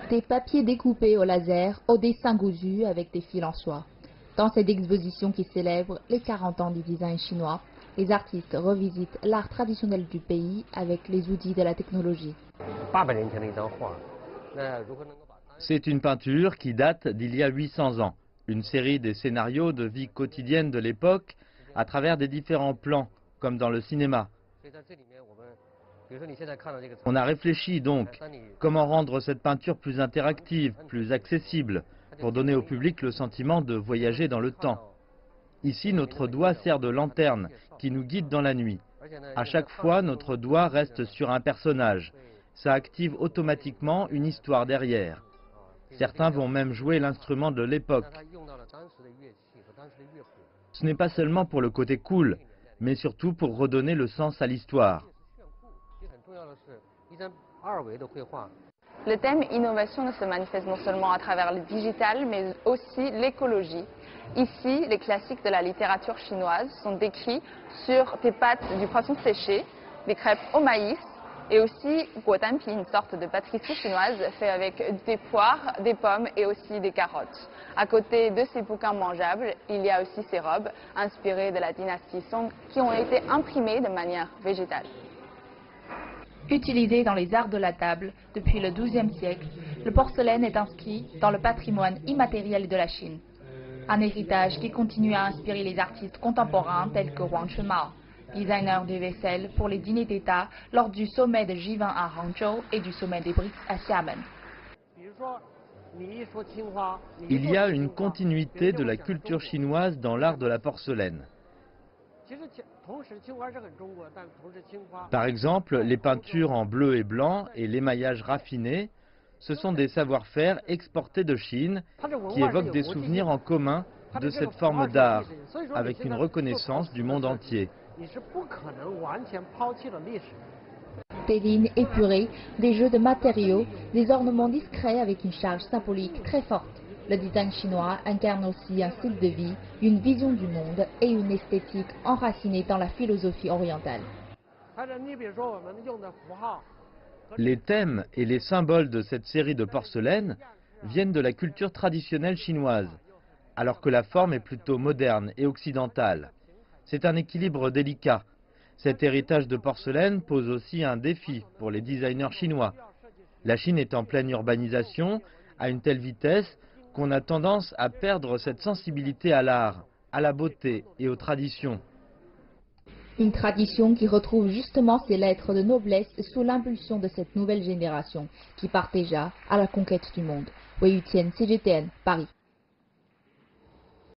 Des papiers découpés au laser, aux dessins cousus avec des fils en soie. Dans cette exposition qui célèbre les 40 ans du design chinois, les artistes revisitent l'art traditionnel du pays avec les outils de la technologie. C'est une peinture qui date d'il y a 800 ans. Une série des scénarios de vie quotidienne de l'époque à travers des différents plans, comme dans le cinéma. On a réfléchi donc comment rendre cette peinture plus interactive, plus accessible, pour donner au public le sentiment de voyager dans le temps. Ici, notre doigt sert de lanterne qui nous guide dans la nuit. À chaque fois, notre doigt reste sur un personnage. Ça active automatiquement une histoire derrière. Certains vont même jouer l'instrument de l'époque. Ce n'est pas seulement pour le côté cool, mais surtout pour redonner le sens à l'histoire. Le thème innovation se manifeste non seulement à travers le digital, mais aussi l'écologie. Ici, les classiques de la littérature chinoise sont décrits sur des pâtes du poisson séché, des crêpes au maïs, et aussi guodanpi, une sorte de pâtisserie chinoise faite avec des poires, des pommes et aussi des carottes. À côté de ces bouquins mangeables, il y a aussi ces robes inspirées de la dynastie Song qui ont été imprimées de manière végétale. Utilisé dans les arts de la table depuis le XIIe siècle, le porcelaine est inscrit dans le patrimoine immatériel de la Chine. Un héritage qui continue à inspirer les artistes contemporains tels que Wang Chunmao, designer de vaisselle pour les dîners d'État lors du sommet de G20 à Hangzhou et du sommet des BRICS à Xiamen. Il y a une continuité de la culture chinoise dans l'art de la porcelaine. Par exemple, les peintures en bleu et blanc et l'émaillage raffiné, ce sont des savoir-faire exportés de Chine qui évoquent des souvenirs en commun de cette forme d'art, avec une reconnaissance du monde entier. Des lignes épurées, des jeux de matériaux, des ornements discrets avec une charge symbolique très forte. Le design chinois incarne aussi un style de vie, une vision du monde et une esthétique enracinée dans la philosophie orientale. Les thèmes et les symboles de cette série de porcelaine viennent de la culture traditionnelle chinoise, alors que la forme est plutôt moderne et occidentale. C'est un équilibre délicat. Cet héritage de porcelaine pose aussi un défi pour les designers chinois. La Chine est en pleine urbanisation, à une telle vitesse qu'on a tendance à perdre cette sensibilité à l'art, à la beauté et aux traditions. Une tradition qui retrouve justement ses lettres de noblesse sous l'impulsion de cette nouvelle génération qui part déjà à la conquête du monde. Wei Yutian, CGTN, Paris.